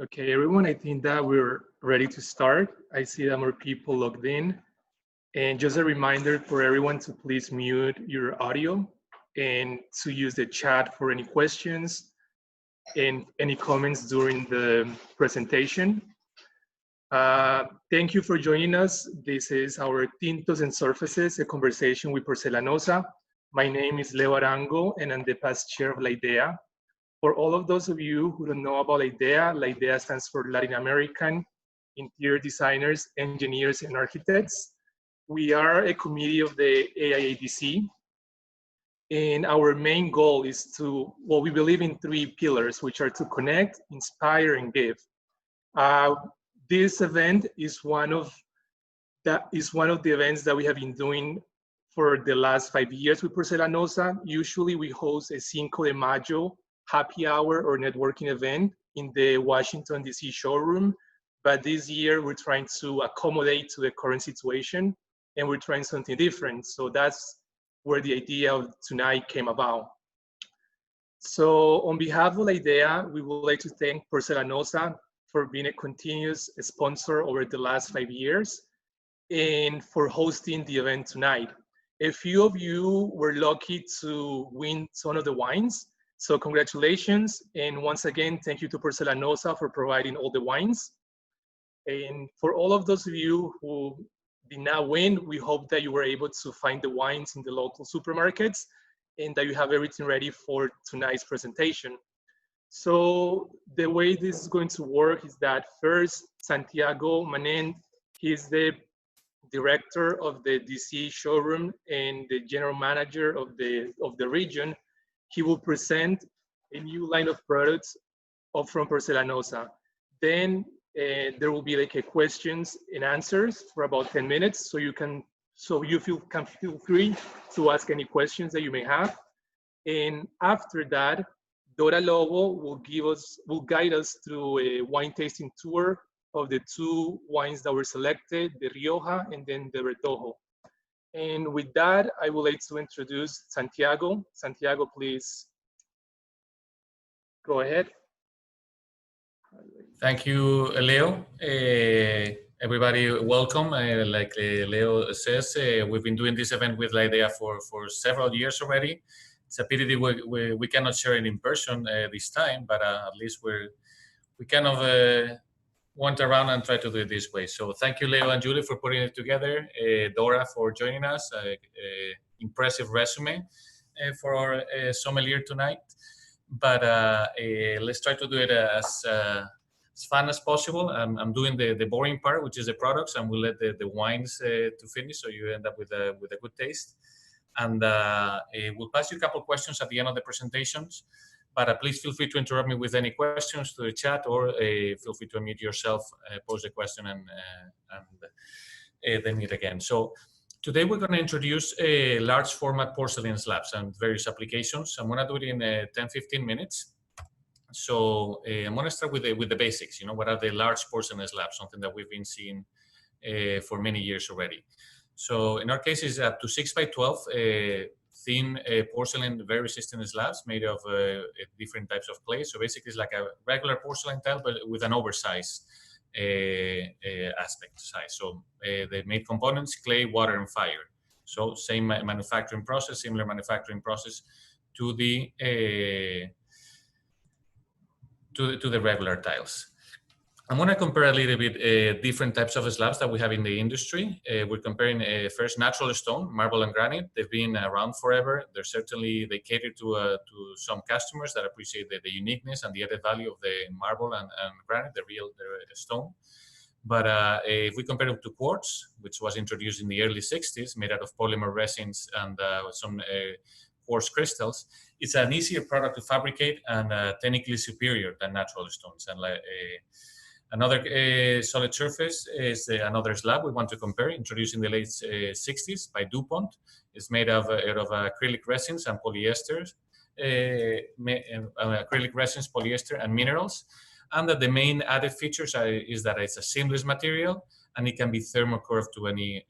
Okay, everyone, I think that we're ready to start. I see that more people logged in. And just a reminder for everyone to please mute your audio and to use the chat for any questions and any comments during the presentation. Thank you for joining us. This is our Tintos and Surfaces, a conversation with Porcelanosa. My name is Leo Arango, and I'm the past chair of LA.IDEA. For all of those of you who don't know about LA.IDEA stands for Latin American Interior Designers, Engineers, and Architects. We are a committee of the AIADC, and our main goal is to, well, we believe in three pillars, which are to connect, inspire, and give. This event is one of the events that we have been doing for the last 5 years with Porcelanosa. Usually we host a Cinco de Mayo happy hour or networking event in the Washington, D.C. showroom. But this year we're trying to accommodate to the current situation and we're trying something different. So that's where the idea of tonight came about. So on behalf of IDEA, we would like to thank Porcelanosa for being a continuous sponsor over the last 5 years and for hosting the event tonight. A few of you were lucky to win some of the wines. So congratulations, and once again, thank you to Porcelanosa for providing all the wines. And for all of those of you who did not win, we hope that you were able to find the wines in the local supermarkets and that you have everything ready for tonight's presentation. So the way this is going to work is that first, Santiago Manent, he's the director of the DC showroom and the general manager of the region. He will present a new line of products from Porcelanosa. Then there will be like a questions and answers for about 10 minutes, so you can feel free to ask any questions that you may have. And after that, Dora Lobo will guide us through a wine tasting tour of the two wines that were selected, the Rioja and then the Retojo. And with that, I would like to introduce Santiago. Santiago, please go ahead. Thank you, Leo. Everybody, welcome. Like Leo says, we've been doing this event with LA.IDEA for several years already. It's a pity that we cannot share it in person this time, but at least we kind of went around and tried to do it this way. So thank you, Leo and Julie, for putting it together. Dora for joining us. Impressive resume for our sommelier tonight. But let's try to do it as fun as possible. I'm doing the boring part, which is the products, and we'll let the wines to finish, so you end up with a good taste. And we'll pass you a couple of questions at the end of the presentations. But please feel free to interrupt me with any questions to the chat, or feel free to unmute yourself, pose the question, and then meet again. So today we're going to introduce large format porcelain slabs and various applications. I'm going to do it in 10-15 minutes. So I'm going to start with the basics. You know, what are the large porcelain slabs? Something that we've been seeing for many years already. So in our case, it's up to 6 by 12 thin porcelain, very resistant slabs made of different types of clay. So basically, it's like a regular porcelain tile, but with an oversized aspect size. So the main components: clay, water, and fire. So same manufacturing process, similar manufacturing process to the regular tiles. I'm going to compare a little bit different types of slabs that we have in the industry. We're comparing first natural stone, marble and granite. They've been around forever. They cater to some customers that appreciate the uniqueness and the added value of the marble and granite, the stone. But if we compare it to quartz, which was introduced in the early 60s, made out of polymer resins and some quartz crystals, it's an easier product to fabricate and technically superior than natural stones. And another solid surface is another slab we want to compare, introduced in the late 60s by DuPont. It's made of acrylic resins and polyester, polyester, and minerals. And that the main added features is that it's a seamless material and it can be thermocurved to any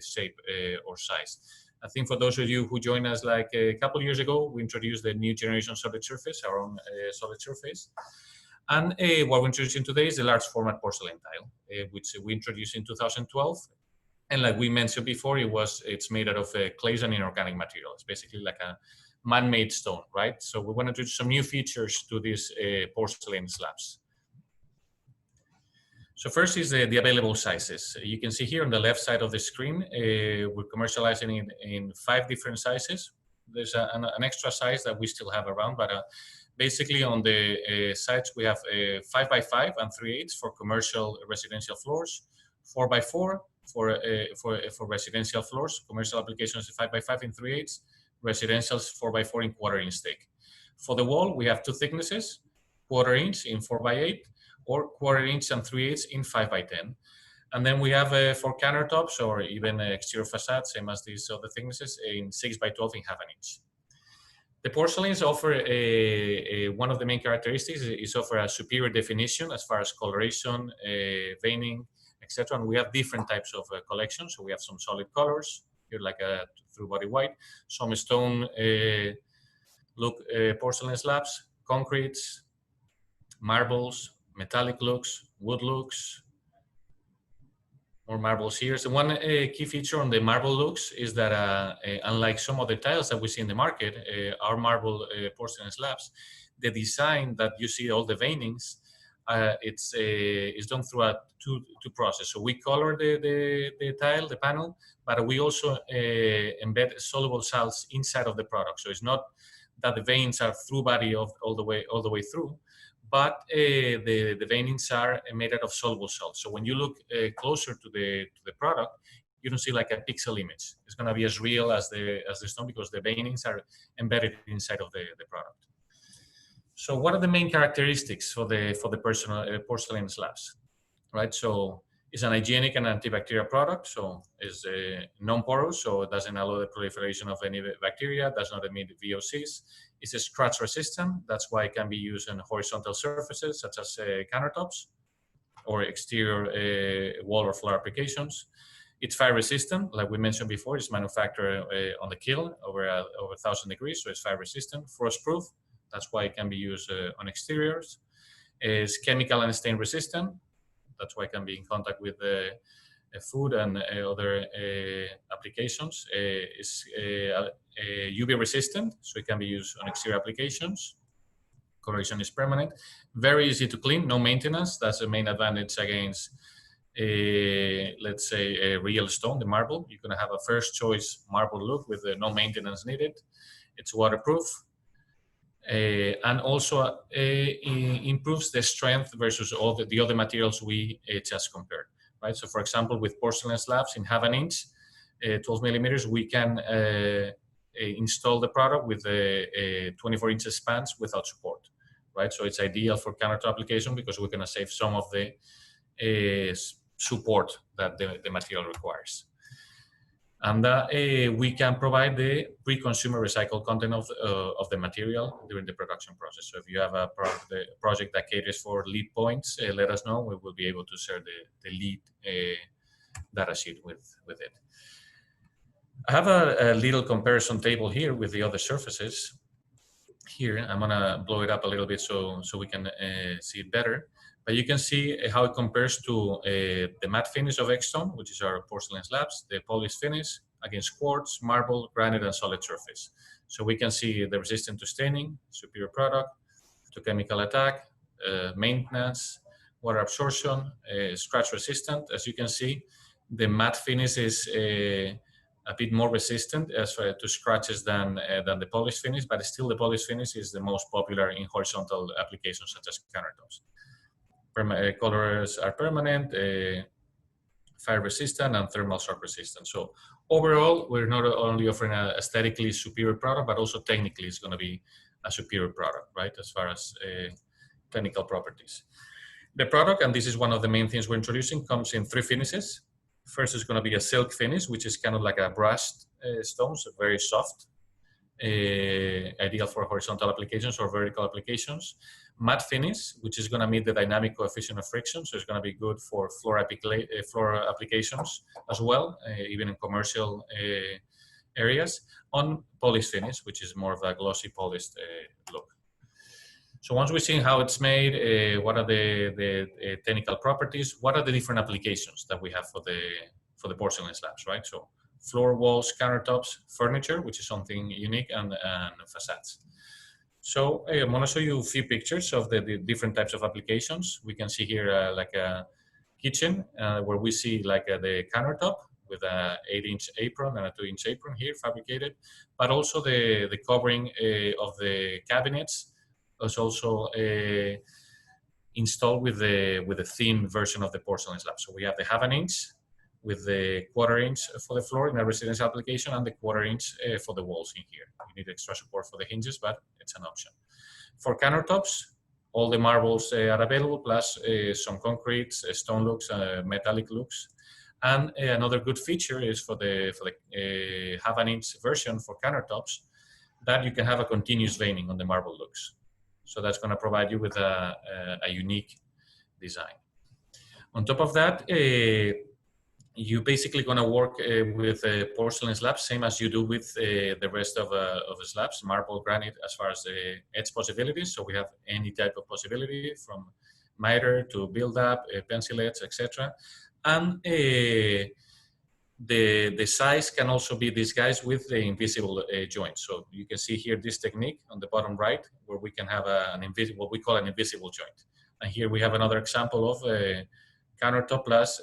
shape or size. I think for those of you who joined us like a couple of years ago, we introduced the new generation solid surface, our own solid surface. And what we're introducing today is the large format porcelain tile, which we introduced in 2012. And like we mentioned before, it's made out of clays and inorganic materials, basically like a man-made stone, right? So we want to introduce some new features to these porcelain slabs. So first is the available sizes. You can see here on the left side of the screen, we're commercializing it in 5 different sizes. There's an extra size that we still have around, but basically on the sides we have 5x5 and 3/8 for commercial residential floors, 4x4 for residential floors, commercial applications 5x5 in 3/8, residentials 4x4 in 1/4 inch thick. For the wall, we have 2 thicknesses, 1/4 inch in 4x8, or 1/4 inch and 3/8 in 5x10. And then we have for countertops or even exterior facades, same as these other thicknesses, in 6x12 in 1/2 inch. The porcelains offer one of the main characteristics is offer a superior definition as far as coloration, veining, etc. And we have different types of collections. So we have some solid colors here, like a through body white, some stone look porcelain slabs, concretes, marbles, metallic looks, wood looks, more marbles here. So one key feature on the marble looks is that unlike some other tiles that we see in the market, our marble porcelain slabs, the design that you see all the veinings, it's done through a two process. So we color the tile, the panel, but we also embed soluble salts inside of the product. So it's not that the veins are through body all the way through, but the veinings are made out of soluble salt. So when you look closer to the product, you don't see like a pixel image. It's going to be as real as the stone because the veinings are embedded inside of the product. So what are the main characteristics for the porcelain slabs, right? So it's an hygienic and antibacterial product. So it's non-porous, so it doesn't allow the proliferation of any bacteria, does not emit VOCs. It's scratch resistant. That's why it can be used on horizontal surfaces such as countertops or exterior wall or floor applications. It's fire resistant, like we mentioned before. It's manufactured on the kiln over 1,000 degrees, so it's fire resistant. Frost proof. That's why it can be used on exteriors. It's chemical and stain resistant. That's why it can be in contact with food and other applications. It's UV resistant, so it can be used on exterior applications. Coloration is permanent. Very easy to clean, no maintenance. That's the main advantage against, let's say, a real stone, the marble. You're going to have a first choice marble look with no maintenance needed. It's waterproof. And also improves the strength versus all the other materials we just compared, right? So for example, with porcelain slabs in 1/2 inch, 12 millimeters, we can install the product with 24 inch spans without support, right? So it's ideal for countertop application because we're going to save some of the support that the material requires. And we can provide the pre-consumer recycled content of the material during the production process. So if you have a project that caters for lead points, let us know. We will be able to share the lead data sheet with it. I have a little comparison table here with the other surfaces. Here, I'm gonna blow it up a little bit so we can see it better. But you can see how it compares to the matte finish of X-stone, which is our porcelain slabs, the polished finish against quartz, marble, granite, and solid surface. So we can see the resistance to staining, superior product, to chemical attack, maintenance, water absorption, scratch resistant. As you can see, the matte finish is a bit more resistant as to scratches than the polished finish, but still the polished finish is the most popular in horizontal applications such as countertops. Colors are permanent, fire resistant, and thermal shock resistant. So overall, we're not only offering an aesthetically superior product, but also technically it's going to be a superior product, right, as far as technical properties. The product, and this is one of the main things we're introducing, comes in 3 finishes. First is going to be a silk finish, which is kind of like a brushed stone, so very soft, ideal for horizontal applications or vertical applications. Matte finish, which is going to meet the dynamic coefficient of friction, so it's going to be good for floor applications as well, even in commercial areas. On polished finish, which is more of a glossy polished look. So once we've seen how it's made, what are the technical properties, what are the different applications that we have for the porcelain slabs, right? So floor, walls, countertops, furniture, which is something unique, and facades. So I'm going to show you a few pictures of the different types of applications. We can see here like a kitchen where we see like the countertop with a 8-inch apron and a 2-inch apron here fabricated, but also the covering of the cabinets was also installed with the thin version of the porcelain slab. So we have the 1/2 inch with the 1/4 inch for the floor in a residential application and the 1/4 inch for the walls in here. You need extra support for the hinges, but it's an option. For countertops, all the marbles are available, plus some concrete, stone looks, metallic looks. And another good feature is for the 1/2 inch version for countertops, that you can have a continuous veining on the marble looks. So that's going to provide you with a unique design. On top of that, you're basically going to work with porcelain slabs, same as you do with the rest of the slabs, marble, granite, as far as the edge possibilities. So we have any type of possibility from miter to build up, pencil edge, etc. And the size can also be disguised with the invisible joint. So you can see here this technique on the bottom right, where we can have what we call an invisible joint. And here we have another example of countertop plus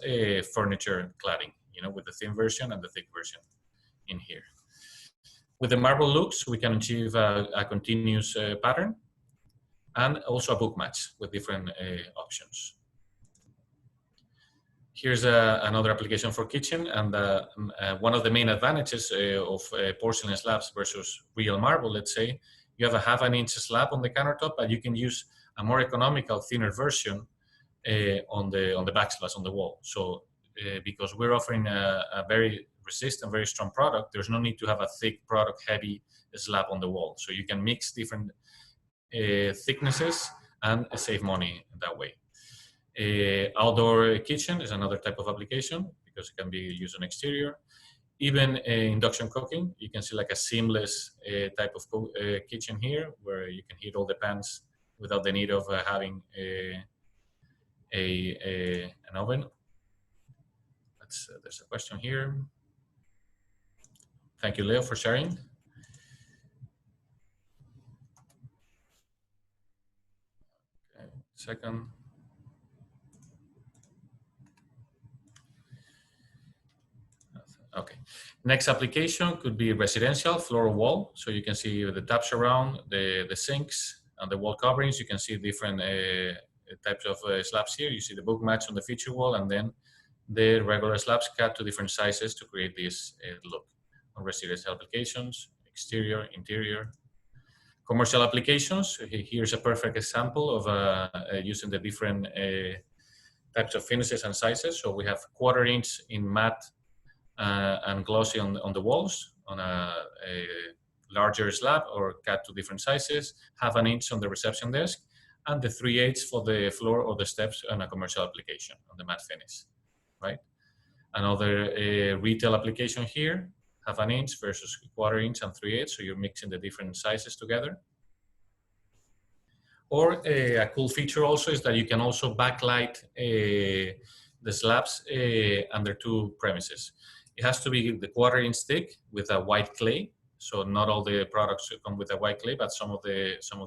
furniture cladding, with the thin version and the thick version in here. With the marble looks, we can achieve a continuous pattern and also a book match with different options. Here's another application for kitchen, and one of the main advantages of porcelain slabs versus real marble, let's say, you have a 1/2 inch slab on the countertop, but you can use a more economical, thinner version on the backsplash on the wall. So because we're offering a very resistant, very strong product, there's no need to have a thick product, heavy slab on the wall. So you can mix different thicknesses and save money that way. Outdoor kitchen is another type of application because it can be used on exterior. Even induction cooking, you can see like a seamless type of kitchen here, where you can heat all the pans without the need of having an oven. There's a question here. Thank you, Leo, for sharing. Okay, second. Okay. Next application could be residential, floor or wall. So you can see the taps around, the sinks, and the wall coverings. You can see different types of slabs here. You see the book match on the feature wall, and then the regular slabs cut to different sizes to create this look. On residential applications, exterior, interior. Commercial applications, here's a perfect example of using the different types of finishes and sizes. So we have 1/4 inch in matte and glossy on the walls on a larger slab, or cut to different sizes, 1/2 inch on the reception desk, and the 3/8 for the floor or the steps on a commercial application on the matte finish, right? Another retail application here, 1/2 inch versus 1/4 inch and 3/8, so you're mixing the different sizes together. Or a cool feature also is that you can also backlight the slabs under 2 premises. It has to be the 1/4 inch thick with a white clay. So not all the products come with a white clay, but some of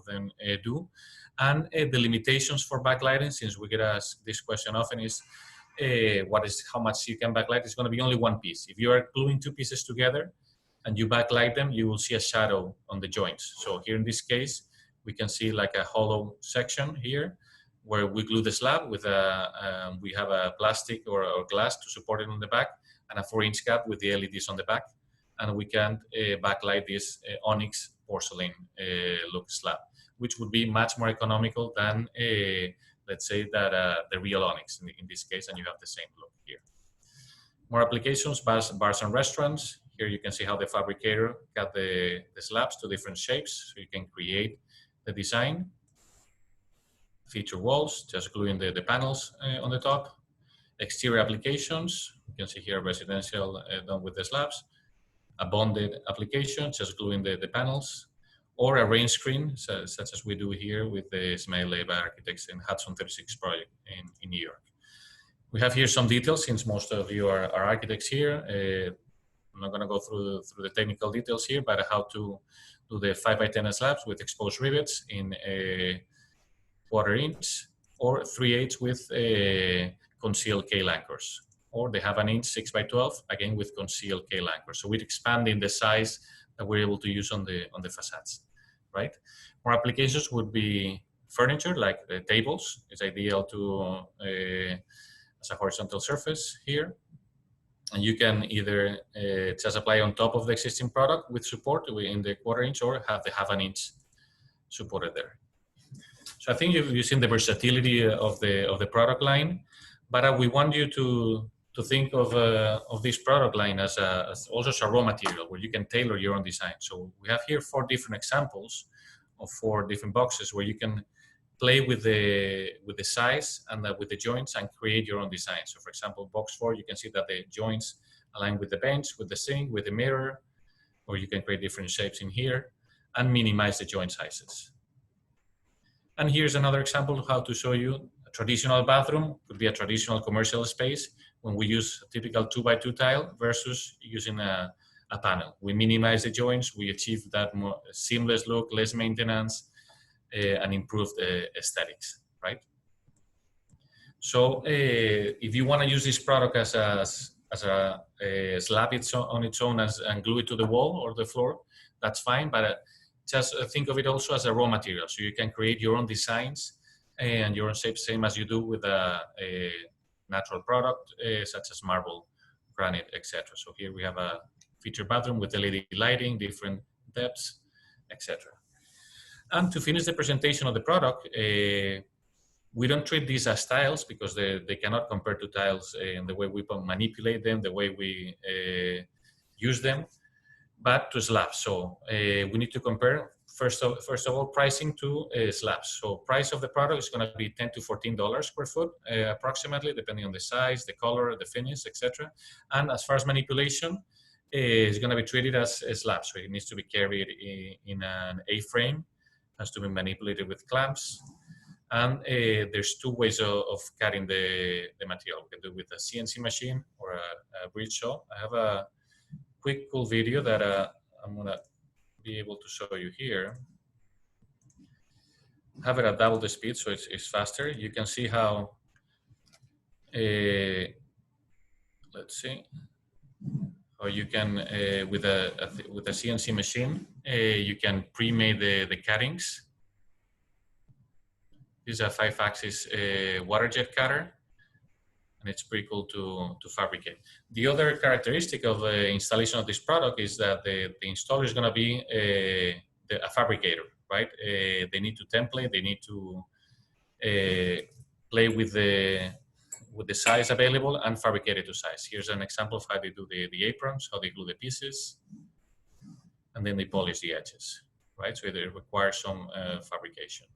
them do. And the limitations for backlighting, since we get asked this question often, is how much you can backlight. It's going to be only 1 piece. If you are gluing 2 pieces together and you backlight them, you will see a shadow on the joints. So here in this case, we can see like a hollow section here where we glue the slab with we have a plastic or glass to support it on the back, and a 4-inch cap with the LEDs on the back. And we can backlight this onyx porcelain look slab, which would be much more economical than, let's say, that the real onyx in this case, and you have the same look here. More applications, bars and restaurants. Here you can see how the fabricator cut the slabs to different shapes, so you can create the design. Feature walls, just gluing the panels on the top. Exterior applications, you can see here residential done with the slabs. A bonded application, just gluing the panels. or a rain screen, such as we do here with the Sommelier by Architects in Hudson 36 project in New York. We have here some details, since most of you are architects here. I'm not going to go through the technical details here, but how to do the 5x10 slabs with exposed rivets in a 1/4 inch or 3/8 with concealed K anchors, or they have 1 inch 6x12 again with concealed K anchors. So we're expanding the size that we're able to use on the facades, right? More applications would be furniture, like tables. It's ideal to as a horizontal surface here. And you can either just apply on top of the existing product with support in the 1/4 inch, or have the 1/2 inch supported there. So I think you've seen the versatility of the product line, but we want you to think of this product line as also as a raw material where you can tailor your own design. So we have here 4 different examples of 4 different boxes where you can play with the size and with the joints and create your own design. So for example, box 4, you can see that the joints align with the bench, with the sink, with the mirror, or you can create different shapes in here and minimize the joint sizes. And here's another example of how to show you a traditional bathroom. Could be a traditional commercial space when we use a typical 2x2 tile versus using a panel. We minimize the joints, we achieve that more seamless look, less maintenance, and improved aesthetics, right? So if you want to use this product as a slab on its own and glue it to the wall or the floor, that's fine, but just think of it also as a raw material. So you can create your own designs and your own shapes, same as you do with a natural product, such as marble, granite, etc. So here we have a featured bathroom with LED lighting, different depths, etc. And to finish the presentation of the product, we don't treat these as tiles because they cannot compare to tiles in the way we manipulate them, the way we use them, but to slabs. So we need to compare, first of all, pricing to slabs. So price of the product is going to be $10 to $14 per foot, approximately, depending on the size, the color, the finish, etc. And as far as manipulation, it's going to be treated as a slab. So it needs to be carried in an A-frame, has to be manipulated with clamps. And there's 2 ways of cutting the material. We can do it with a CNC machine or a bridge saw. I have a quick cool video that I'm gonna be able to show you here. Have it at double the speed, so it's faster. You can see how, let's see, how you can, with a CNC machine, you can pre-made the cuttings. This is a 5-axis water jet cutter, and it's pretty cool to fabricate. The other characteristic of the installation of this product is that the installer is going to be a fabricator, right? They need to template, they need to play with the size available and fabricate it to size. Here's an example of how they do the aprons, how they glue the pieces, and then they polish the edges, right? So it requires some fabrication.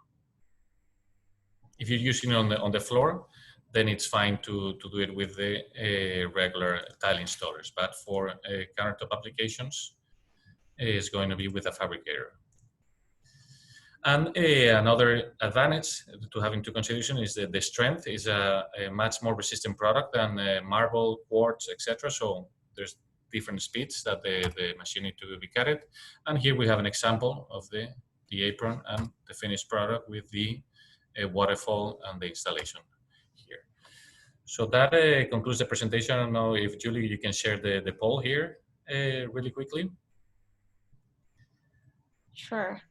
If you're using it on the floor, then it's fine to do it with the regular tile installers. But for countertop applications, it's going to be with a fabricator. And another advantage to have into consideration is that the strength is a much more resistant product than marble, quartz, etc. So there's different speeds that the machine needs to be cutted. And here we have an example of the apron and the finished product with the waterfall and the installation here. So that concludes the presentation. I don't know if Julie, you can share the poll here really quickly. Sure.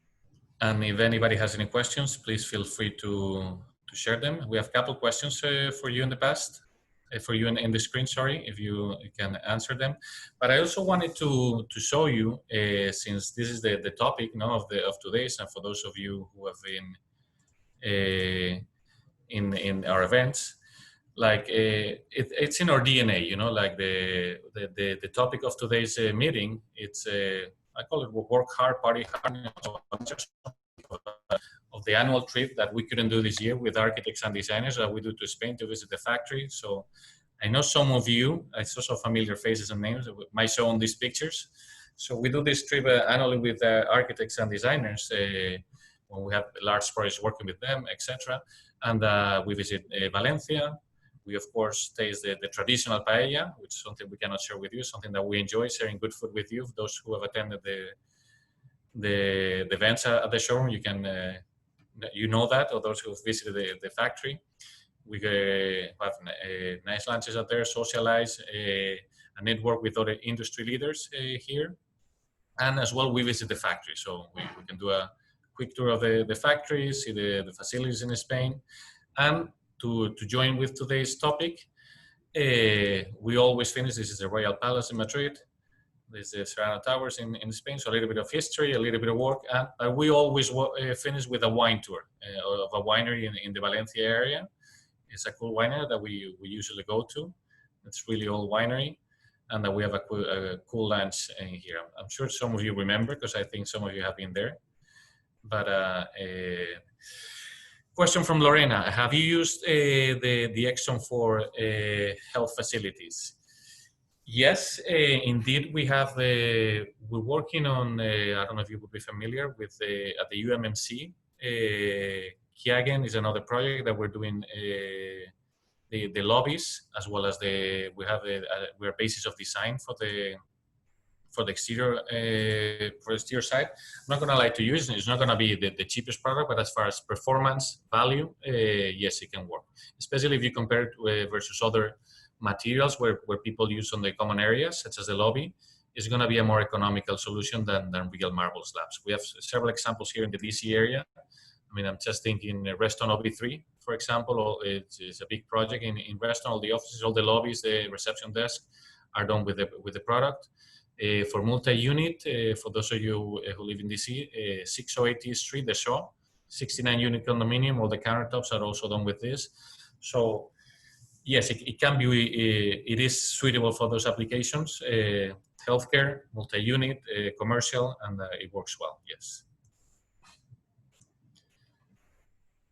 And if anybody has any questions, please feel free to share them. We have a couple questions for you in the past, for you in the screen, sorry, if you can answer them. But I also wanted to show you, since this is the topic of today's, and for those of you who have been in our events, like it's in our DNA, like the topic of today's meeting. It's I call it work hard, party hard, of the annual trip that we couldn't do this year with architects and designers that we do to Spain to visit the factory. So I know some of you, I saw some familiar faces and names that might show on these pictures. So we do this trip annually with architects and designers when we have large projects working with them, etc. And we visit Valencia. We, of course, taste the traditional paella, which is something we cannot share with you, something that we enjoy, sharing good food with you. Those who have attended the events at the showroom, you can, you know that, or those who have visited the factory. We have nice lunches out there, socialize, a network with other industry leaders here. And as well, we visit the factory. So we can do a quick tour of the factory, see the facilities in Spain. And to join with today's topic, we always finish, this is the Royal Palace in Madrid, this is the Serrano Towers in Spain, so a little bit of history, a little bit of work, and we always finish with a wine tour of a winery in the Valencia area. It's a cool winery that we usually go to. It's really old winery, and that we have a cool lunch in here. I'm sure some of you remember, because I think some of you have been there. But question from Lorena: have you used the Exxon for health facilities? Yes, indeed, we have. We're working on. I don't know if you would be familiar with at the UMMC. Kiagen is another project that we're doing. The lobbies, as well as we're basis of design for the exterior side. I'm not gonna lie to you, it's not gonna be the cheapest product, but as far as performance value, yes, it can work. Especially if you compare it versus other materials where people use on the common areas, such as the lobby, is gonna be a more economical solution than real marble slabs. We have several examples here in the DC area. I mean, I'm just thinking Reston OB3, for example. It's a big project in Reston. All the offices, all the lobbies, the reception desk are done with the product. For multi-unit, for those of you who live in DC, 608 Street, the Shaw, 69-unit condominium, all the countertops are also done with this. So yes, it can be, it is suitable for those applications, healthcare, multi-unit, commercial, and it works well, yes.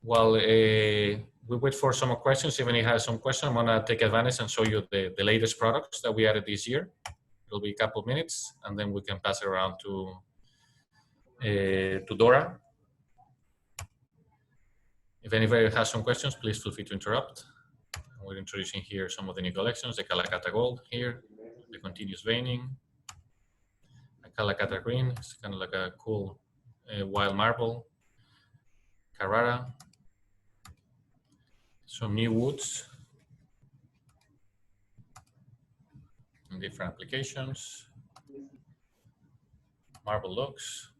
While we wait for some more questions, if any has some questions, I'm gonna take advantage and show you the latest products that we added this year. It'll be a couple of minutes, and then we can pass it around to Dora. If anybody has some questions, please feel free to interrupt. We're introducing here some of the new collections, the Calacata Gold here, the continuous veining, the Calacata Green, it's kind of like a cool wild marble, Carrara, some new woods, and different applications, marble looks,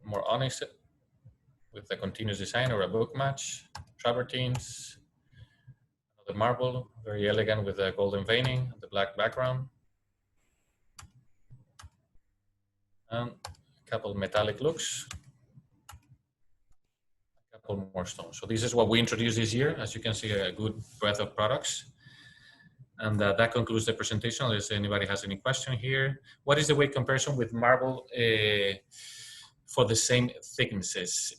more onyx with the continuous design or a book match, travertines, another marble, very elegant with the golden veining, the black background, and a couple of metallic looks, a couple more stones. So this is what we introduced this year. As you can see, a good breadth of products. And that concludes the presentation. Unless anybody has any question here. What is the weight comparison with marble for the same thicknesses?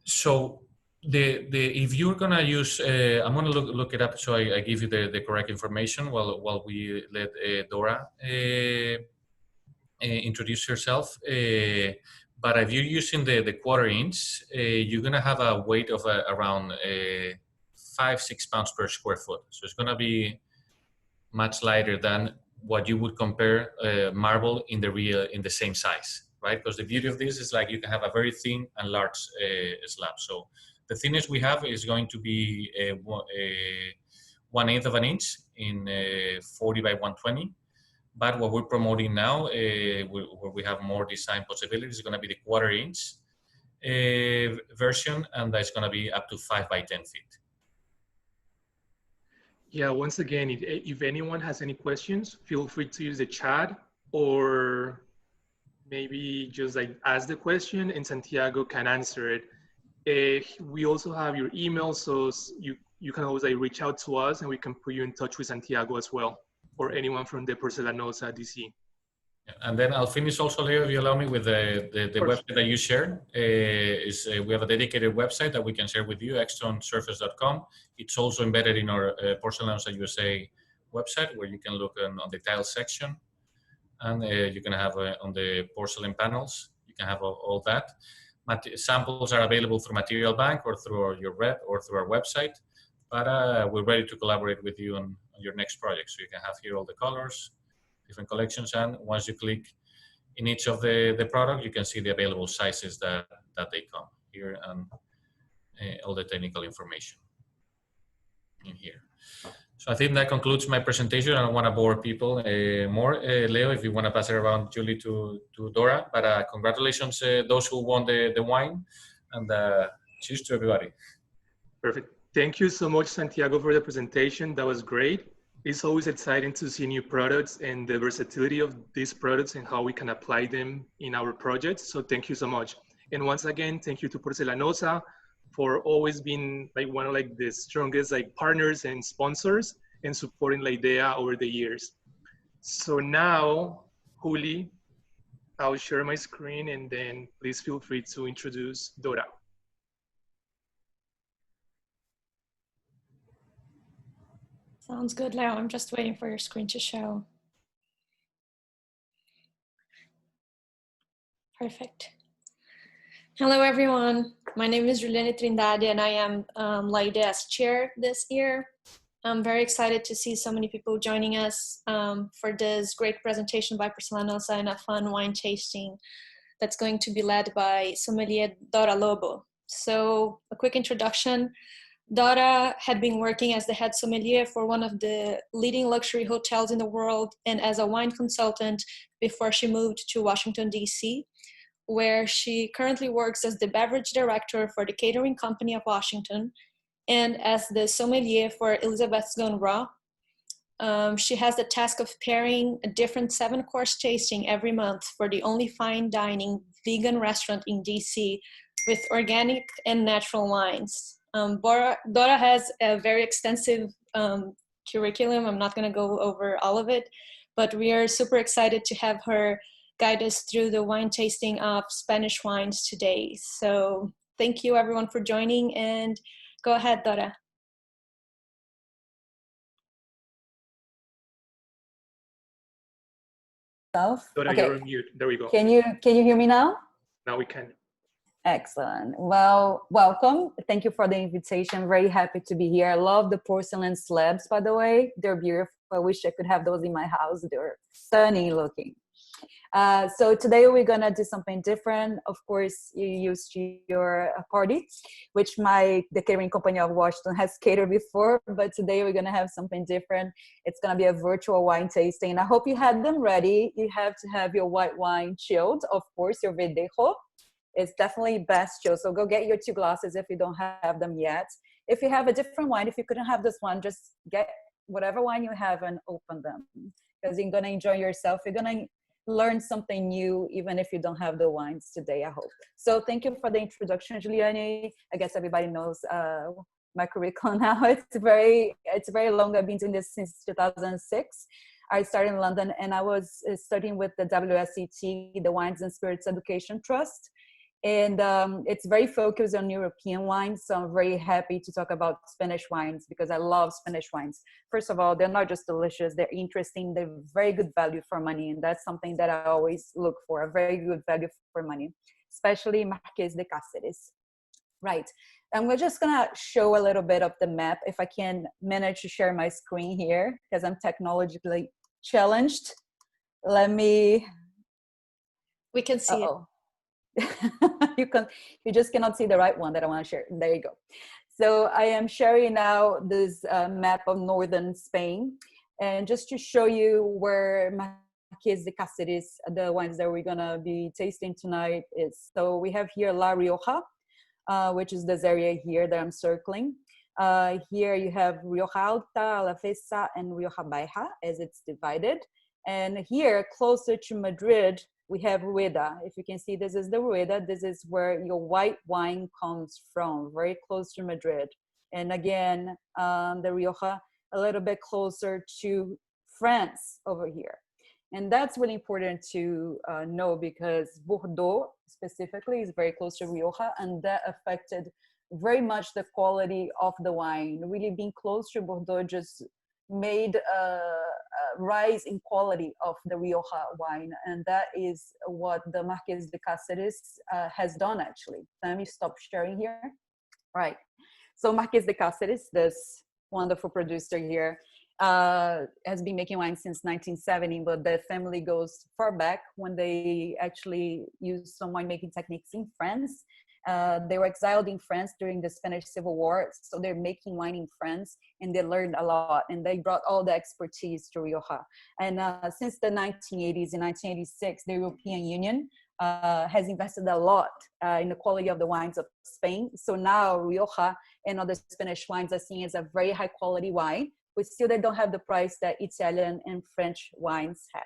So if you're gonna use, I'm gonna look it up so I give you the correct information while we let Dora introduce herself. But if you're using the 1/4 inch, you're gonna have a weight of around 5-6 pounds per square foot. So it's gonna be much lighter than what you would compare marble in the same size, right? Because the beauty of this is like you can have a very thin and large slab. So the thinnest we have is going to be 1/8 of an inch in 40 by 120. But what we're promoting now, where we have more design possibilities, is going to be the 1/4 inch version, and that's going to be up to 5 by 10 feet. Yeah, once again, if anyone has any questions, feel free to use the chat, or maybe just like ask the question and Santiago can answer it. We also have your email, so you can always like reach out to us and we can put you in touch with Santiago as well, or anyone from the Porcelanosa DC. And then I'll finish also, Leo, if you allow me, with the website that you shared. We have a dedicated website that we can share with you, extonsurface.com. It's also embedded in our Porcelanosa USA website, where you can look on the tile section, and you can have on the porcelain panels, you can have all that. Samples are available through Material Bank or through your rep or through our website, but we're ready to collaborate with you on your next project. So you can have here all the colors, different collections, and once you click in each of the product, you can see the available sizes that they come here, and all the technical information in here. So I think that concludes my presentation. I don't want to bore people more. Leo, if you want to pass it around, Julie, to Dora. But congratulations, those who won the wine, and cheers to everybody. Perfect. Thank you so much, Santiago, for the presentation. That was great. It's always exciting to see new products and the versatility of these products and how we can apply them in our projects. So thank you so much. And once again, thank you to Porcelanosa for always being like one of like the strongest like partners and sponsors and supporting LA.IDEA over the years. So now, Juli, I'll share my screen, and then please feel free to introduce Dora. Sounds good, Leo. I'm just waiting for your screen to show. Perfect. Hello, everyone. My name is Juliana Trindade, and I am LA.IDEA's chair this year. I'm very excited to see so many people joining us for this great presentation by Porcelanosa and a fun wine tasting that's going to be led by Sommelier Dora Lobo. So a quick introduction. Dora had been working as the head sommelier for one of the leading luxury hotels in the world and as a wine consultant before she moved to Washington, D.C., where she currently works as the beverage director for the catering company of Washington and as the sommelier for Elizabeth's Gone Raw. She has the task of pairing a different 7-course tasting every month for the only fine dining vegan restaurant in DC with organic and natural wines. Dora has a very extensive curriculum. I'm not going to go over all of it, but we are super excited to have her guide us through the wine tasting of Spanish wines today. So thank you everyone for joining, and go ahead, Dora. Dora, Okay. you're on mute. There we go. Can you hear me now? Now we can. Excellent. Well, welcome. Thank you for the invitation. Very happy to be here. I love the porcelain slabs, by the way. They're beautiful. I wish I could have those in my house. They're stunning looking. So today we're gonna do something different. Of course, you used to your party, which the catering company of Washington has catered before, but today we're gonna have something different. It's gonna be a virtual wine tasting. I hope you had them ready. You have to have your white wine chilled, of course, your verdejo. It's definitely best chilled. So go get your 2 glasses if you don't have them yet. If you have a different wine, if you couldn't have this one, just get whatever wine you have and open them, because you're gonna enjoy yourself. You're gonna learn something new, even if you don't have the wines today, I hope. So thank you for the introduction, Juliani. I guess everybody knows my curriculum now. It's very long. I've been doing this since 2006. I started in London, and I was studying with the WSET, the Wines and Spirits Education Trust. And it's very focused on European wines. So I'm very happy to talk about Spanish wines because I love Spanish wines. First of all, they're not just delicious, they're interesting, they're very good value for money. And that's something that I always look for, a very good value for money, especially Marqués de Cáceres. Right, and we're just gonna show a little bit of the map. If I can manage to share my screen here, because I'm technologically challenged. We can see it. You just cannot see the right one that I want to share. There you go. So I am sharing now this map of northern Spain, and just to show you where Marqués de Cáceres, the wines that we're gonna be tasting tonight, is. So we have here La Rioja, which is this area here that I'm circling. Here you have Rioja Alta, Alavesa, and Rioja Baja as it's divided. And here, closer to Madrid, we have Rueda. If you can see, this is the Rueda. This is where your white wine comes from, very close to Madrid. And again, the Rioja, a little bit closer to France over here. And that's really important to know because Bordeaux specifically is very close to Rioja, and that affected very much the quality of the wine. Really being close to Bordeaux just made a rise in quality of the Rioja wine, and that is what the Marquês de Cáceres has done actually. Let me stop sharing here. Right. So Marquês de Cáceres, this wonderful producer here, has been making wine since 1970, but the family goes far back when they actually used some winemaking techniques in France. They were exiled in France during the Spanish Civil War, so they're making wine in France, and they learned a lot, and they brought all the expertise to Rioja. And since the 1980s, in 1986, the European Union has invested a lot in the quality of the wines of Spain. So now Rioja and other Spanish wines are seen as a very high quality wine, but still they don't have the price that Italian and French wines have.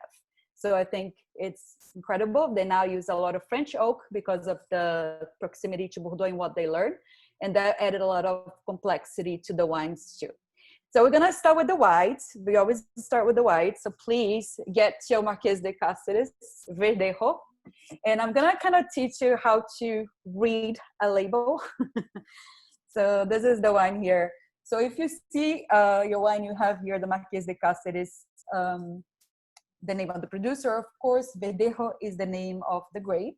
So I think it's incredible. They now use a lot of French oak because of the proximity to Bordeaux and what they learned. And that added a lot of complexity to the wines too. So we're gonna start with the whites. We always start with the whites. So please get your Marquês de Cáceres Verdejo. And I'm gonna kind of teach you how to read a label. So this is the wine here. So if you see your wine, you have here the Marquês de Cáceres, the name of the producer, of course. Verdejo is the name of the grape.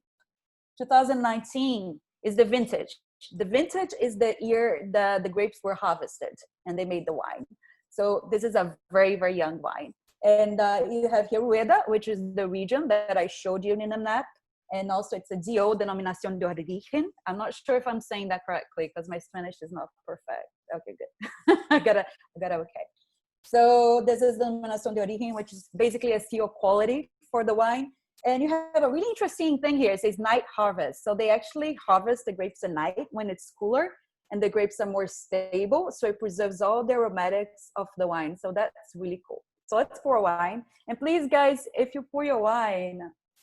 2019 is the vintage. The vintage is the year that the grapes were harvested and they made the wine. So this is a very, very young wine. And you have here Rueda, which is the region that I showed you in the map. And also it's a DO, Denominación de Origen. I'm not sure if I'm saying that correctly because my Spanish is not perfect. Okay, good. I got it okay. So this is the Denominación de Origen, which is basically a seal quality for the wine. And you have a really interesting thing here. It says night harvest. So they actually harvest the grapes at night when it's cooler and the grapes are more stable. So it preserves all the aromatics of the wine. So that's really cool. So let's pour wine. And please, guys, if you pour your wine,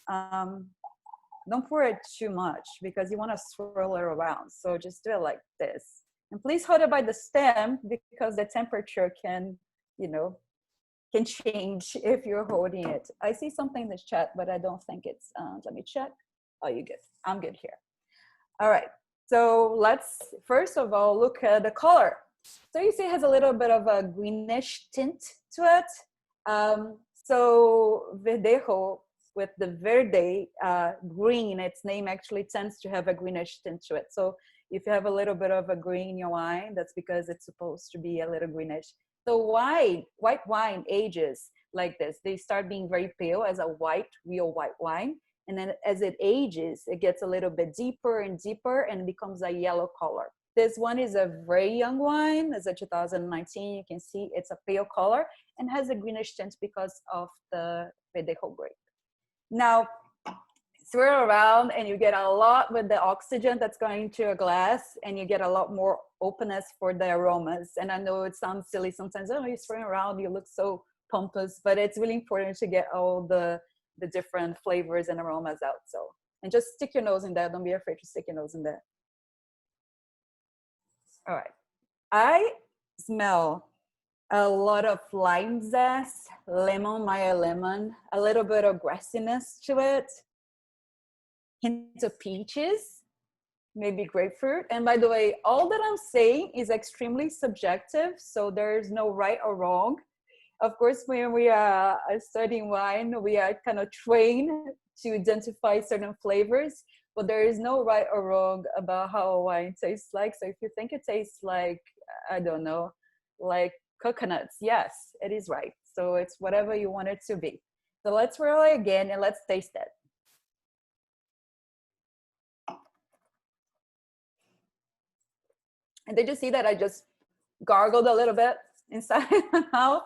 don't pour it too much because you want to swirl it around. So just do it like this. And please hold it by the stem because the temperature can, can change if you're holding it. I see something in the chat, but I don't think it's, let me check. Oh, you're good. I'm good here. All right. So let's, first of all, look at the color. So you see it has a little bit of a greenish tint to it. So Verdejo, with the verde green, its name actually tends to have a greenish tint to it. So if you have a little bit of a green in your wine, that's because it's supposed to be a little greenish. So white wine ages like this. They start being very pale as a real white wine. And then as it ages, it gets a little bit deeper and deeper and becomes a yellow color. This one is a very young wine. It's a 2019. You can see it's a pale color and has a greenish tint because of the Verdejo grape. Now, swirl around and you get a lot with the oxygen that's going into your glass and you get a lot more openness for the aromas. And I know it sounds silly sometimes, oh, you're swirling around, you look so pompous, but it's really important to get all the different flavors and aromas out. So, and just stick your nose in there. Don't be afraid to stick your nose in there. All right. I smell a lot of lime zest, lemon, Meyer lemon, a little bit of grassiness to it, hints of peaches, maybe grapefruit. And by the way, all that I'm saying is extremely subjective, so there's no right or wrong. Of course, when we are studying wine, we are kind of trained to identify certain flavors, but there is no right or wrong about how a wine tastes like. So if you think it tastes like, I don't know, like coconuts, yes, it is right. So it's whatever you want it to be. So let's roll it again and let's taste it. And did you see that I just gargled a little bit inside my mouth?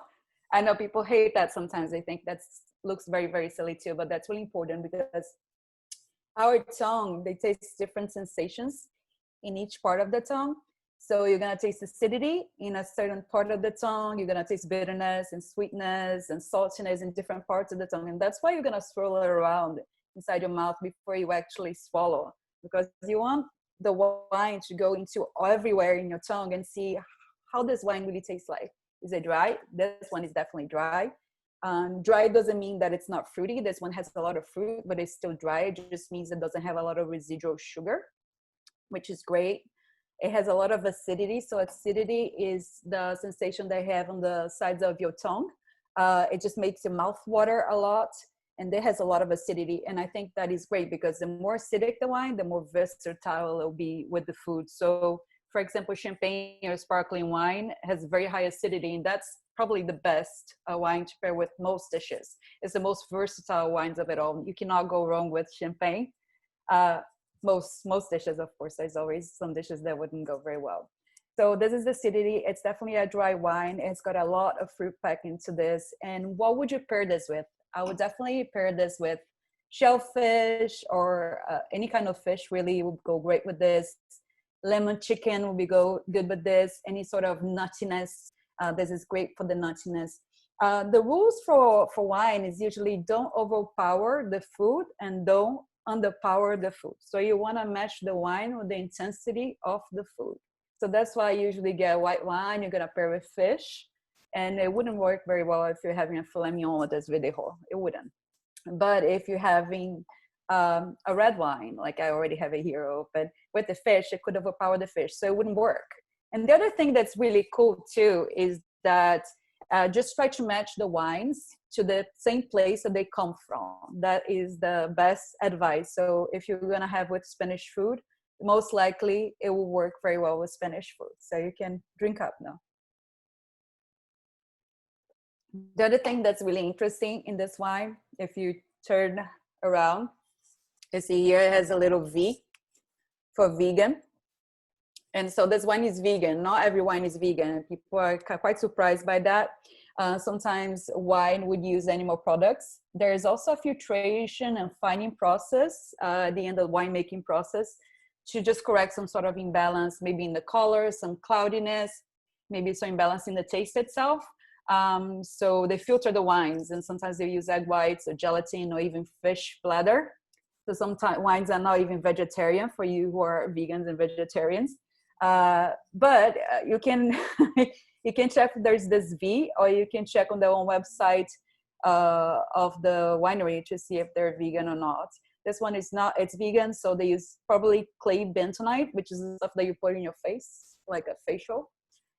I know people hate that sometimes. They think that looks very, very silly too, but that's really important because our tongue, they taste different sensations in each part of the tongue. So you're gonna taste acidity in a certain part of the tongue. You're gonna taste bitterness and sweetness and saltiness in different parts of the tongue. And that's why you're gonna swirl it around inside your mouth before you actually swallow, because you want the wine to go into everywhere in your tongue and see how this wine really tastes like. Is it dry? This one is definitely dry. Dry doesn't mean that it's not fruity. This one has a lot of fruit, but it's still dry. It just means it doesn't have a lot of residual sugar, which is great. It has a lot of acidity. So acidity is the sensation that you have on the sides of your tongue. It just makes your mouth water a lot. And it has a lot of acidity. And I think that is great because the more acidic the wine, the more versatile it'll be with the food. So for example, champagne or sparkling wine has very high acidity, and that's probably the best wine to pair with most dishes. It's the most versatile wines of it all. You cannot go wrong with champagne. Most dishes, of course, there's always some dishes that wouldn't go very well. So this is the acidity. It's definitely a dry wine. It's got a lot of fruit packed into this. And what would you pair this with? I would definitely pair this with shellfish or any kind of fish really would go great with this. Lemon chicken would be good with this. Any sort of nuttiness. This is great for the nuttiness. The rules for wine is usually don't overpower the food and don't underpower the food. So you want to match the wine with the intensity of the food. So that's why I usually get white wine. You're going to pair with fish. And it wouldn't work very well if you're having a filet mignon with this videjo. It wouldn't. But if you're having a red wine, like I already have it here open, with the fish, it could overpower the fish. So it wouldn't work. And the other thing that's really cool too is that just try to match the wines to the same place that they come from. That is the best advice. So if you're going to have with Spanish food, most likely it will work very well with Spanish food. So you can drink up now. The other thing that's really interesting in this wine, if you turn around, you see here it has a little V for vegan. And so this wine is vegan. Not every wine is vegan. People are quite surprised by that. Sometimes wine would use animal products. There is also a filtration and fining process at the end of the winemaking process to just correct some sort of imbalance, maybe in the color, some cloudiness, maybe some imbalance in the taste itself. So they filter the wines, and sometimes they use egg whites or gelatin or even fish bladder. So sometimes wines are not even vegetarian for you who are vegans and vegetarians. But you can you can check if there's this V, or you can check on their own website of the winery to see if they're vegan or not. This one is not, it's vegan, so they use probably clay bentonite, which is the stuff that you put in your face, like a facial.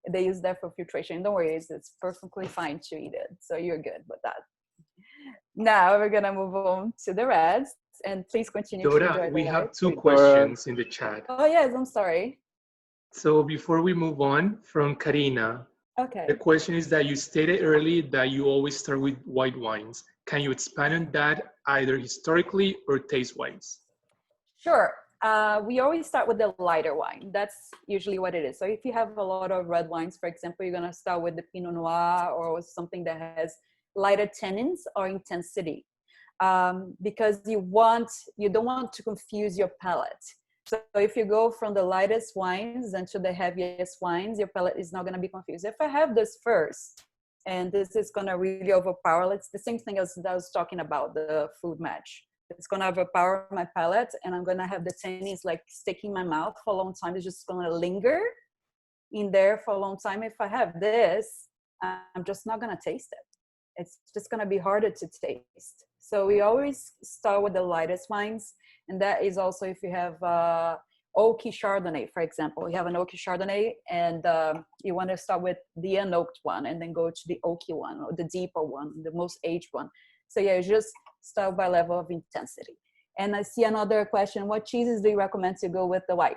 They use that for filtration. Don't worry, it's perfectly fine to eat it. So you're good with that. Now we're gonna move on to the reds, and please continue. Dora, we have two questions in the chat. Oh yes, I'm sorry. So before we move on, from Karina. Okay. The question is that you stated earlier that you always start with white wines. Can you expand on that, either historically or taste-wise? Sure. We always start with the lighter wine. That's usually what it is. So if you have a lot of red wines, for example, you're going to start with the Pinot Noir or something that has lighter tannins or intensity, because you don't want to confuse your palate. So if you go from the lightest wines into the heaviest wines, your palate is not going to be confused. If I have this first, and this is going to really overpower, it's the same thing as I was talking about, the food match. It's going to overpower my palate, and I'm going to have the tannins like sticking my mouth for a long time. It's just going to linger in there for a long time. If I have this, I'm just not going to taste it. It's just going to be harder to taste. So we always start with the lightest wines. And that is also if you have oaky Chardonnay, for example. You have an oaky Chardonnay, and you want to start with the unoaked one and then go to the oaky one, or the deeper one, the most aged one. So yeah, you just start by level of intensity. And I see another question: what cheeses do you recommend to go with the white?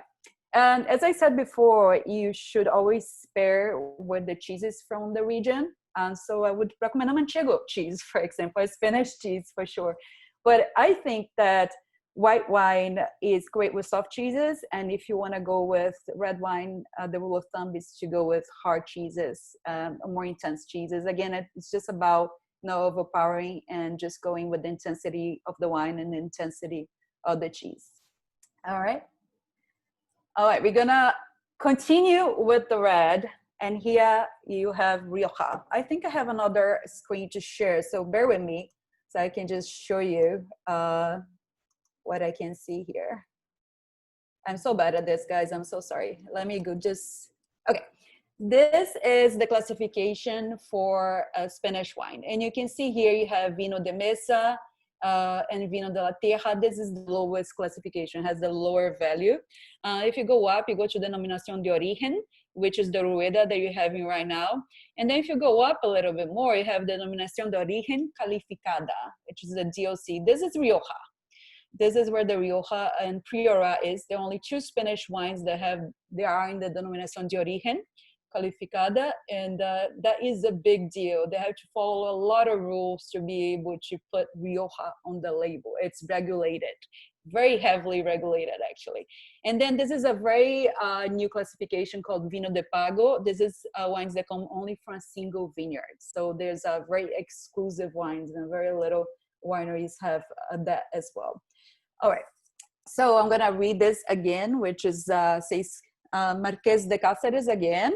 And as I said before, you should always pair with the cheeses from the region. And so I would recommend a Manchego cheese, for example, a Spanish cheese for sure. But I think that white wine is great with soft cheeses, and if you want to go with red wine, the rule of thumb is to go with hard cheeses, more intense cheeses. Again, it's just about no overpowering and just going with the intensity of the wine and the intensity of the cheese. All right, we're gonna continue with the red, and here you have Rioja. I think I have another screen to share, so bear with me so I can just show you what I can see here. I'm so bad at this, guys. I'm so sorry. Let me go okay. This is the classification for a Spanish wine. And you can see here you have Vino de Mesa and Vino de la Tierra, this is the lowest classification, has the lower value. If you go up, you go to Denominación de Origen, which is the Rueda that you're having right now. And then if you go up a little bit more, you have Denominación de Origen Calificada, which is the DOC. This is Rioja. This is where the Rioja and Priora is. There are only 2 Spanish wines that are in the Denominación de Origen Calificada, and that is a big deal. They have to follow a lot of rules to be able to put Rioja on the label. It's regulated, very heavily regulated actually. And then this is a very new classification called Vino de Pago. This is wines that come only from a single vineyard. So there's very exclusive wines, and very little wineries have that as well. All right, so I'm gonna read this again, which is says Marqués de Cáceres again,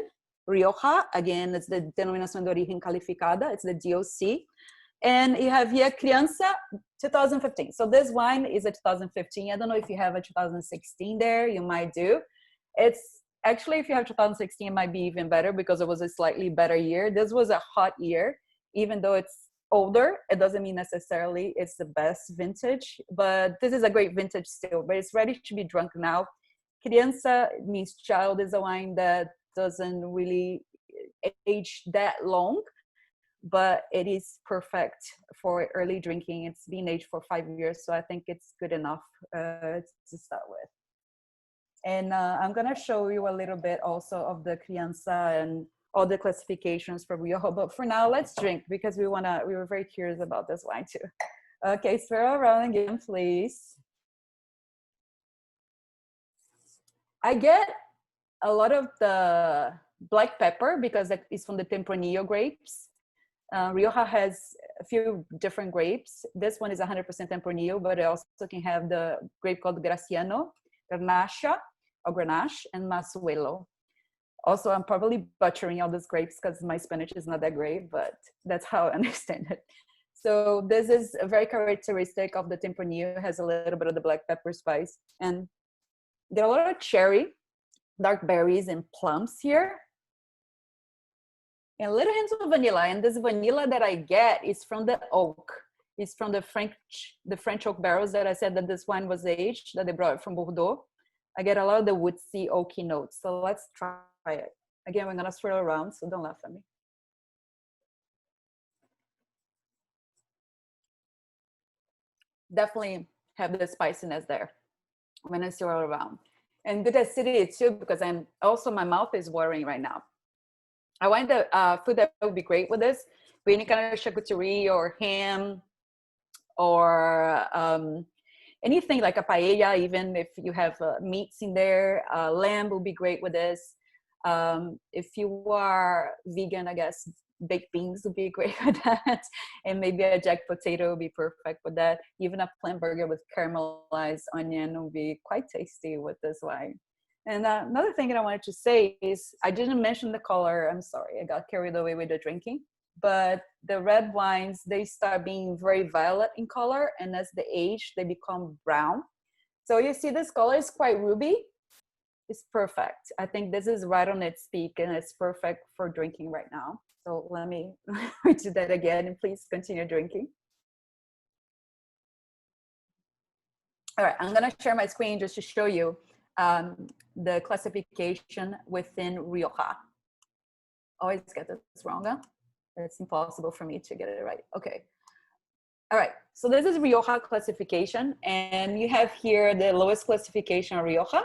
Rioja, again, it's the Denominación de Origen Calificada, it's the DOC. And you have here Crianza 2015. So this wine is a 2015. I don't know if you have a 2016 there, you might do. It's actually, if you have 2016, it might be even better because it was a slightly better year. This was a hot year, even though it's older, it doesn't mean necessarily it's the best vintage, but this is a great vintage still, but it's ready to be drunk now. Crianza means child, is a wine that doesn't really age that long, but it is perfect for early drinking. It's been aged for 5 years, so I think it's good enough to start with. And I'm gonna show you a little bit also of the Crianza and all the classifications for Rioja, but for now, let's drink because we were very curious about this wine too. Okay, swirl around again, please. I get a lot of the black pepper because it's from the Tempranillo grapes. Rioja has a few different grapes. This one is 100% Tempranillo, but it also can have the grape called Graciano, Grenache, or Grenache, and Masuelo. Also, I'm probably butchering all these grapes because my Spanish is not that great, but that's how I understand it. So this is a very characteristic of the Tempranillo. It has a little bit of the black pepper spice. And there are a lot of cherry, dark berries, and plums here. And little hints of vanilla. And this vanilla that I get is from the oak. It's from the French oak barrels that I said that this wine was aged, that they brought from Bordeaux. I get a lot of the woodsy, oaky notes. So let's try it. Again, we're gonna swirl around, so don't laugh at me. Definitely have the spiciness there when I swirl around. And good acidity too, because my mouth is watering right now. I want the food that would be great with this, with any kind of charcuterie or ham or anything like a paella, even if you have meats in there. Lamb will be great with this. If you are vegan, I guess baked beans would be great with that. And maybe a jack potato would be perfect with that. Even a plant burger with caramelized onion will be quite tasty with this wine. And another thing that I wanted to say is, I didn't mention the color. I'm sorry, I got carried away with the drinking. But the red wines, they start being very violet in color. And as they age, they become brown. So you see this color is quite ruby. It's perfect. I think this is right on its peak and it's perfect for drinking right now. So let me do that again and please continue drinking. All right, I'm gonna share my screen just to show you the classification within Rioja. Always get this wrong, huh? It's impossible for me to get it right. Okay. All right, so this is Rioja classification, and you have here the lowest classification of Rioja,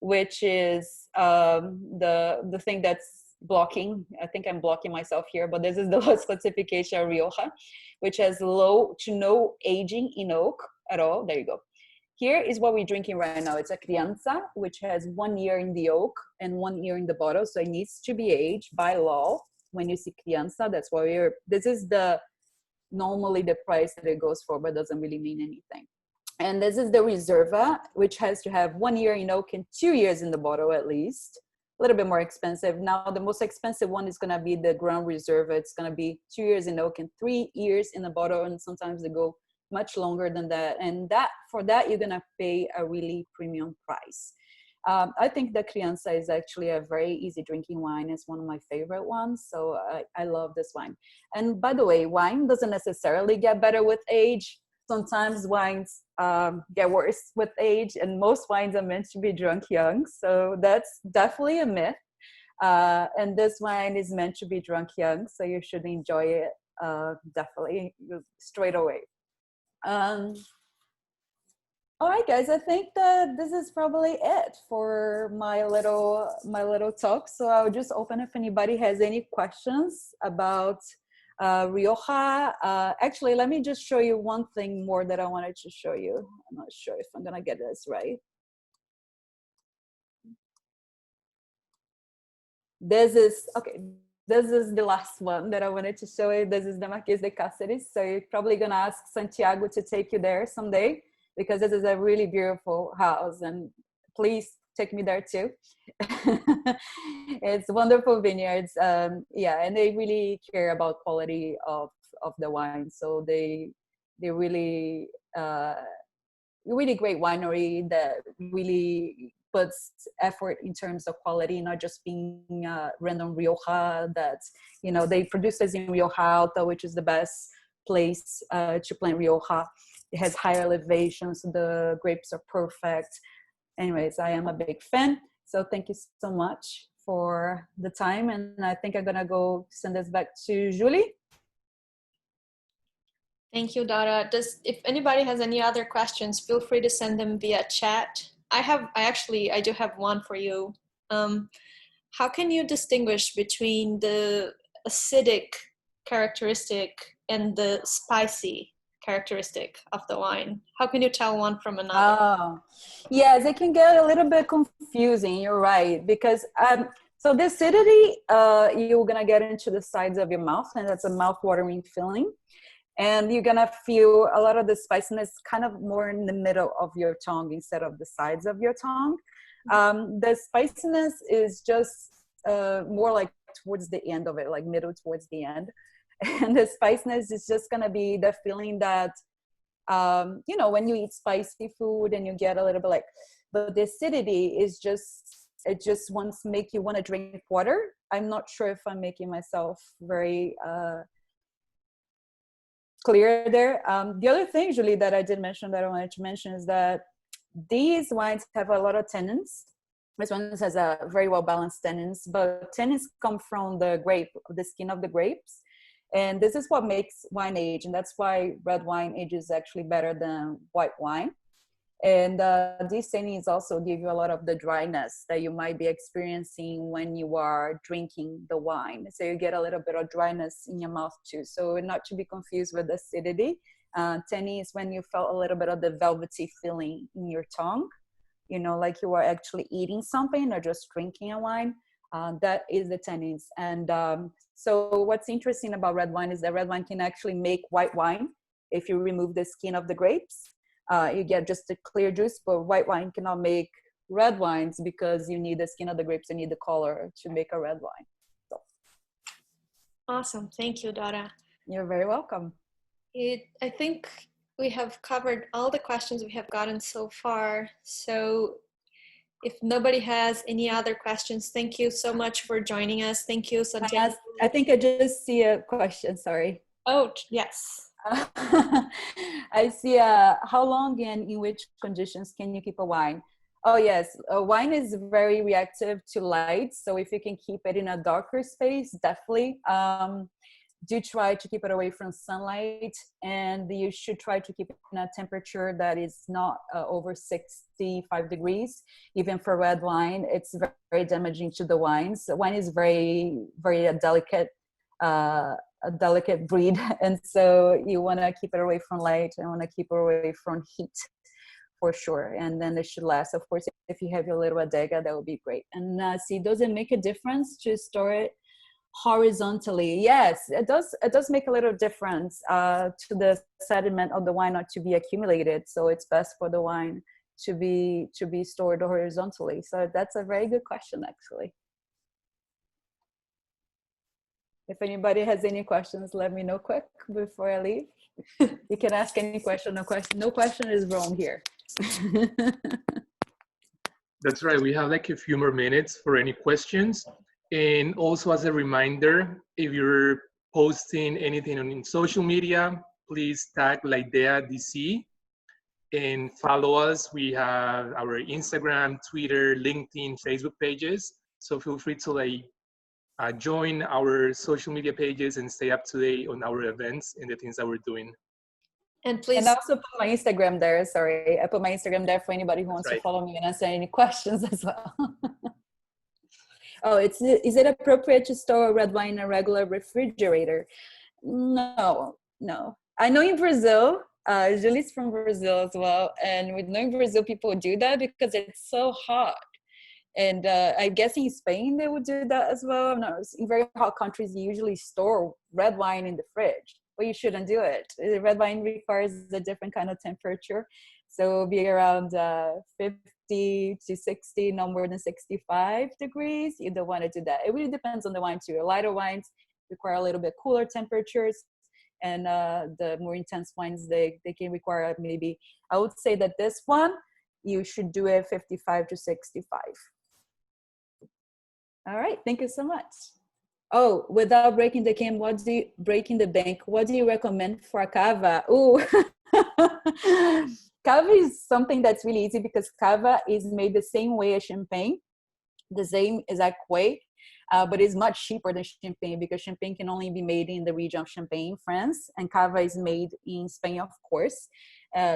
which is the thing that's blocking. I think I'm blocking myself here, but this is the lowest classification of Rioja, which has low to no aging in oak at all. There you go. Here is what we're drinking right now. It's a Crianza, which has 1 year in the oak and 1 year in the bottle. So it needs to be aged by law. When you see Crianza, that's why this is normally the price that it goes for, but doesn't really mean anything. And this is the Reserva, which has to have 1 year in oak and 2 years in the bottle at least. A little bit more expensive. Now, the most expensive one is gonna be the Grand Reserva. It's gonna be 2 years in oak and 3 years in the bottle, and sometimes they go much longer than that. And for that, you're gonna pay a really premium price. I think the Crianza is actually a very easy drinking wine. It's one of my favorite ones, so I love this wine. And by the way, wine doesn't necessarily get better with age. sometimes wines get worse with age, and most wines are meant to be drunk young. So that's definitely a myth. And this wine is meant to be drunk young, so you should enjoy it definitely straight away. All right, guys, I think that this is probably it for my little talk. So I'll just open if anybody has any questions about Rioja. Actually, let me just show you one thing more that I wanted to show you. I'm not sure if I'm gonna get this right. This is the last one that I wanted to show you. This is the Marquês de Cáceres. So you're probably gonna ask Santiago to take you there someday, because this is a really beautiful house, and please take me there too. It's wonderful vineyards. Yeah, and they really care about quality of the wine. So they really really great winery that really puts effort in terms of quality, not just being random Rioja that, you know, they produce this in Rioja Alta, which is the best place to plant Rioja. It has higher elevations, so the grapes are perfect. Anyways, I am a big fan. So thank you so much for the time. And I think I'm gonna go send this back to Julie. Thank you, Dora. If anybody has any other questions, feel free to send them via chat. I do have one for you. How can you distinguish between the acidic characteristic and the spicy characteristic of the wine? How can you tell one from another? Oh, yes, it can get a little bit confusing. You're right, because so the acidity, you're gonna get into the sides of your mouth, and that's a mouth-watering feeling. And you're gonna feel a lot of the spiciness kind of more in the middle of your tongue instead of the sides of your tongue. The spiciness is just more like towards the end of it, like middle towards the end. And the spiciness is just gonna be the feeling that, you know, when you eat spicy food and you get a little bit like, but the acidity is just, it just wants to make you want to drink water. I'm not sure if I'm making myself very clear there. The other thing, Julie, that I did mention that I wanted to mention is that these wines have a lot of tannins. This one has a very well balanced tannins, but tannins come from the grape, the skin of the grapes. And this is what makes wine age. And that's why red wine ages actually better than white wine. And these tannins also give you a lot of the dryness that you might be experiencing when you are drinking the wine. So you get a little bit of dryness in your mouth too. So not to be confused with acidity. Tannin is when you felt a little bit of the velvety feeling in your tongue, you know, like you are actually eating something or just drinking a wine. That is the tannins. And so what's interesting about red wine is that red wine can actually make white wine if you remove the skin of the grapes. You get just a clear juice, but white wine cannot make red wines because you need the skin of the grapes, you need the color to make a red wine. So. Awesome. Thank you, Dora. You're very welcome. I think we have covered all the questions we have gotten so far. So if nobody has any other questions, thank you so much for joining us. Thank you, Santiago. I think I just see a question, sorry. Oh, yes. I see how long and in which conditions can you keep a wine? Oh yes, a wine is very reactive to light. So if you can keep it in a darker space, definitely. Do try to keep it away from sunlight, and you should try to keep it in a temperature that is not over 65 degrees. Even for red wine, it's very, very damaging to the wines. Wine is very, very delicate breed, and so you want to keep it away from light and want to keep it away from heat for sure. And then it should last. Of course, if you have your little bodega, that would be great. And see, does it make a difference to store it horizontally? Yes, it does make a little difference to the sediment of the wine not to be accumulated. So it's best for the wine to be stored horizontally. So that's a very good question, actually. If anybody has any questions, let me know quick before I leave. You can ask any question. No question is wrong here. That's right. We have like a few more minutes for any questions. And also as a reminder, if you're posting anything on social media, please tag LA.IDEA DC and follow us. We have our Instagram, Twitter, LinkedIn, Facebook pages. So feel free to join our social media pages and stay up to date on our events and the things that we're doing. And please. And I also put my Instagram there. Sorry, I put my Instagram there for anybody who wants to follow me and answer any questions as well. Oh, is it appropriate to store red wine in a regular refrigerator? No. I know in Brazil, Julie's from Brazil as well, and we know in Brazil people do that because it's so hot. And I guess in Spain they would do that as well. No, in very hot countries, you usually store red wine in the fridge, but you shouldn't do it. Red wine requires a different kind of temperature, so it'll be around 50 to 60, no more than 65 degrees. You don't want to do that. It really depends on the wine too. Lighter wines require a little bit cooler temperatures, and the more intense wines, they can require maybe, I would say that this one, you should do it 55 to 65. All right, thank you so much. Oh, without breaking the bank, what do you recommend for a cava? Ooh, cava is something that's really easy because cava is made the same way as champagne, the same exact way, but it's much cheaper than champagne because champagne can only be made in the region of Champagne, France, and cava is made in Spain, of course.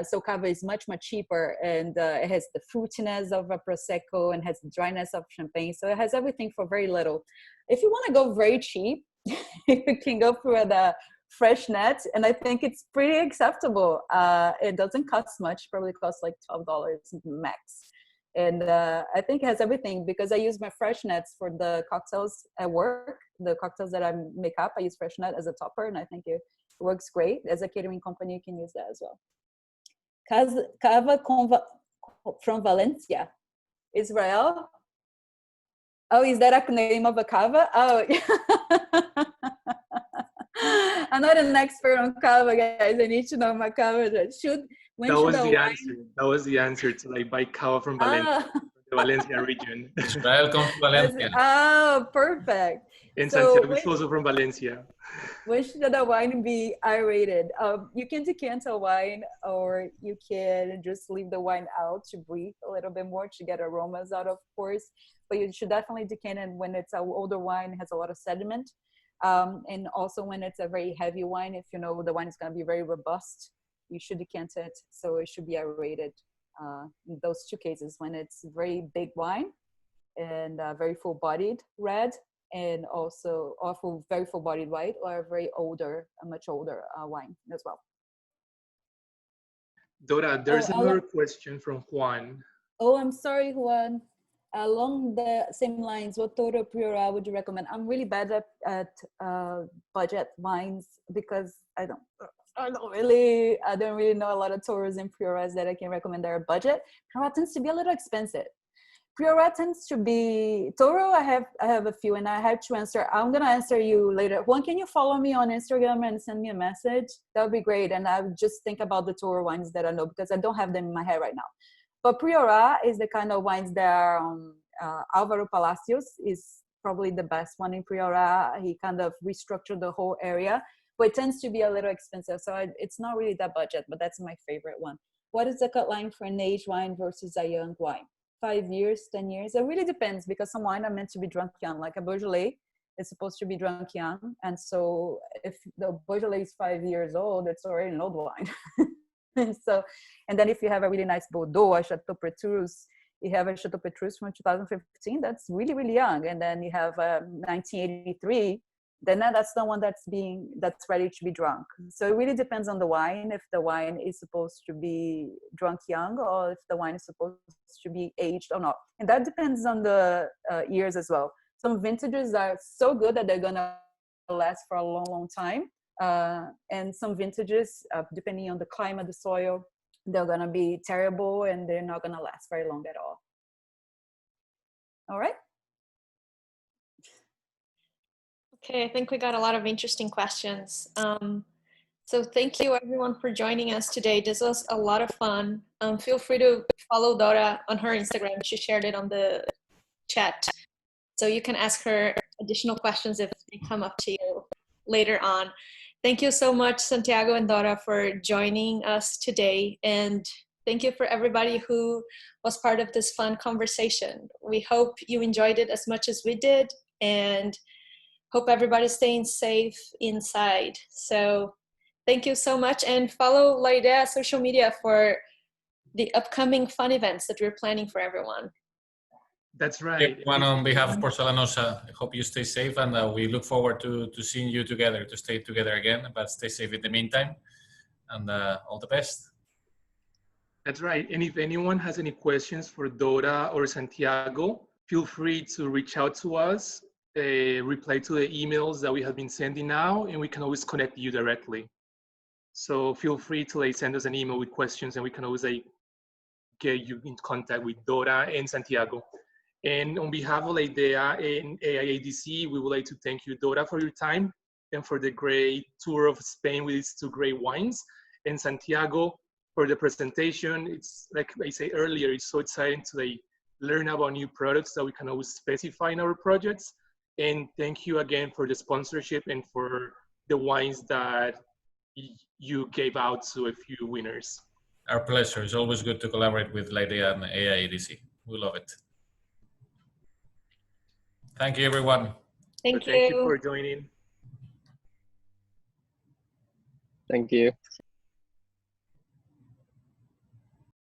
So cava is much cheaper, and it has the fruitiness of a prosecco and has the dryness of champagne. So it has everything for very little. If you want to go very cheap, you can go for the fresh net, and I think it's pretty acceptable. It doesn't cost much; probably costs like $12 max. And I think it has everything because I use my fresh nets for the cocktails at work. The cocktails that I make up, I use fresh net as a topper, and I think it works great. As a catering company, you can use that as well. Cava from Valencia, Israel. Oh, is that a name of a cava? Oh, I'm not an expert on cava, guys. I need to know my cava. That was the answer to buy cava from Valencia, the Valencia region. Israel comes to Valencia. Oh, perfect. And Santiago is also from Valencia. When should the wine be aerated? You can decant a wine, or you can just leave the wine out to breathe a little bit more to get aromas out, of course. But you should definitely decant it when it's an older wine, it has a lot of sediment. And also when it's a very heavy wine, if you know the wine is going to be very robust, you should decant it. So it should be aerated in those two cases, when it's very big wine and very full-bodied red, and also very full-bodied white, or a very older, a much older wine as well. Dora, there's another question from Juan. Oh, I'm sorry, Juan. Along the same lines, what Toro Priora would you recommend? I'm really bad at budget wines because I don't really know a lot of Toros and Prioras that I can recommend that are budget. Priora tends to be a little expensive. Priora tends to be Toro. I have a few, and I have to answer. I'm gonna answer you later. Juan, can you follow me on Instagram and send me a message? That would be great. And I would just think about the Toro wines that I know because I don't have them in my head right now. But Priora is the kind of wines that are Alvaro Palacios is probably the best one in Priora. He kind of restructured the whole area, but it tends to be a little expensive. So it's not really that budget, but that's my favorite one. What is the cut line for an aged wine versus a young wine? 5 years, 10 years? It really depends because some wine are meant to be drunk young, like a Beaujolais is supposed to be drunk young. And so if the Beaujolais is 5 years old, it's already an old wine. And then if you have a really nice Bordeaux, a Chateau Petrus, you have a Chateau Petrus from 2015, that's really, really young. And then you have 1983, then that's the one that's ready to be drunk. So it really depends on the wine, if the wine is supposed to be drunk young or if the wine is supposed to be aged or not. And that depends on the years as well. Some vintages are so good that they're gonna last for a long, long time. And some vintages, depending on the climate, the soil, they're gonna be terrible and they're not gonna last very long at all. All right. Okay, I think we got a lot of interesting questions. So thank you everyone for joining us today. This was a lot of fun. Feel free to follow Dora on her Instagram. She shared it on the chat. So you can ask her additional questions if they come up to you later on. Thank you so much, Santiago and Dora, for joining us today. And thank you for everybody who was part of this fun conversation. We hope you enjoyed it as much as we did, and hope everybody's staying safe inside. So thank you so much, and follow LA.IDEA social media for the upcoming fun events that we're planning for everyone. That's right. Everyone, on behalf of Porcelanosa, I hope you stay safe, and we look forward to seeing you together, to stay together again, but stay safe in the meantime, and all the best. That's right. And if anyone has any questions for Dora or Santiago, feel free to reach out to us, reply to the emails that we have been sending now, and we can always connect you directly. So feel free to send us an email with questions, and we can always get you in contact with Dora and Santiago. And on behalf of LA.IDEA and AIADC, we would like to thank you, Dora, for your time and for the great tour of Spain with its 2 great wines, and Santiago for the presentation. It's like I said earlier, it's so exciting to learn about new products that we can always specify in our projects. And thank you again for the sponsorship and for the wines that you gave out to a few winners. Our pleasure. It's always good to collaborate with LA.IDEA and AIADC. We love it. Thank you, everyone. Thank Thank you for joining. Thank you.